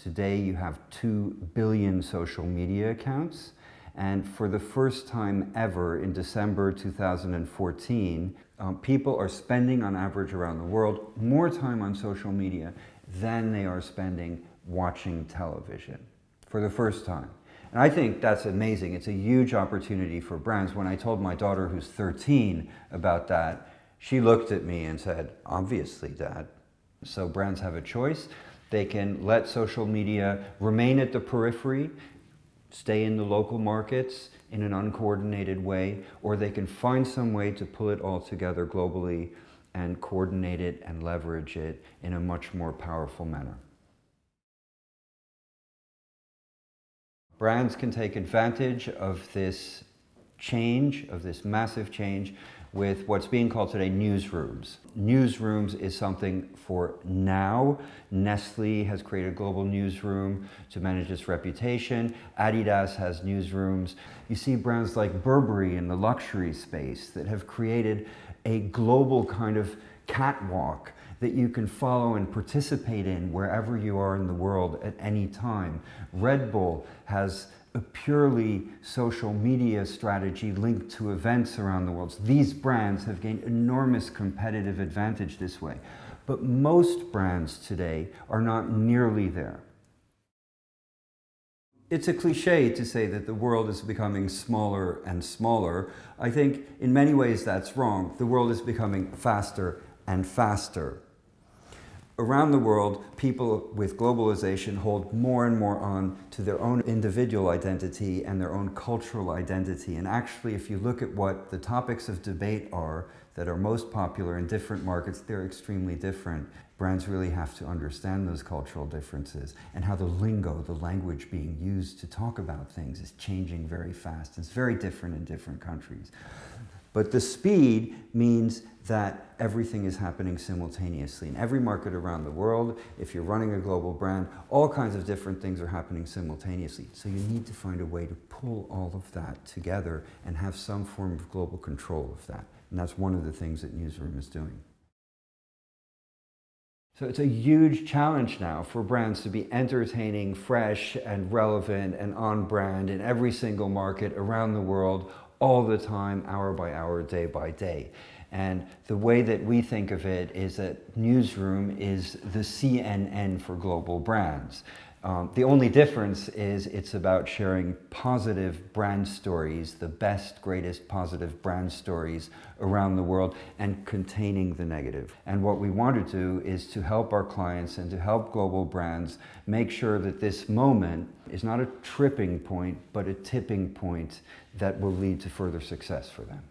Today you have 2 billion social media accounts, and for the first time ever in December 2014, people are spending on average around the world more time on social media than they are spending watching television for the first time. And I think that's amazing. It's a huge opportunity for brands. When I told my daughter, who's 13, about that, she looked at me and said, "Obviously, Dad." So brands have a choice. They can let social media remain at the periphery, stay in the local markets in an uncoordinated way, or they can find some way to pull it all together globally and coordinate it and leverage it in a much more powerful manner. Brands can take advantage of this change, of this massive change, with what's being called today newsrooms. Newsrooms is something for now. Nestle has created a global newsroom to manage its reputation. Adidas has newsrooms. You see brands like Burberry in the luxury space that have created a global kind of catwalk that you can follow and participate in wherever you are in the world at any time. Red Bull has a purely social media strategy linked to events around the world. These brands have gained enormous competitive advantage this way. But most brands today are not nearly there. It's a cliche to say that the world is becoming smaller and smaller. I think in many ways that's wrong. The world is becoming faster and faster. Around the world, people with globalization hold more and more on to their own individual identity and their own cultural identity. And actually, if you look at what the topics of debate are that are most popular in different markets, they're extremely different. Brands really have to understand those cultural differences and how the lingo, the language being used to talk about things, is changing very fast. It's very different in different countries. But the speed means that everything is happening simultaneously. In every market around the world, if you're running a global brand, all kinds of different things are happening simultaneously. So you need to find a way to pull all of that together and have some form of global control of that. And that's one of the things that Newsroom is doing. So it's a huge challenge now for brands to be entertaining, fresh and relevant and on brand in every single market around the world, all the time, hour by hour, day by day. And the way that we think of it is that Newsroom is the CNN for global brands. The only difference is it's about sharing positive brand stories, the best, greatest positive brand stories around the world, and containing the negative. And what we want to do is to help our clients and to help global brands make sure that this moment is not a tripping point, but a tipping point that will lead to further success for them.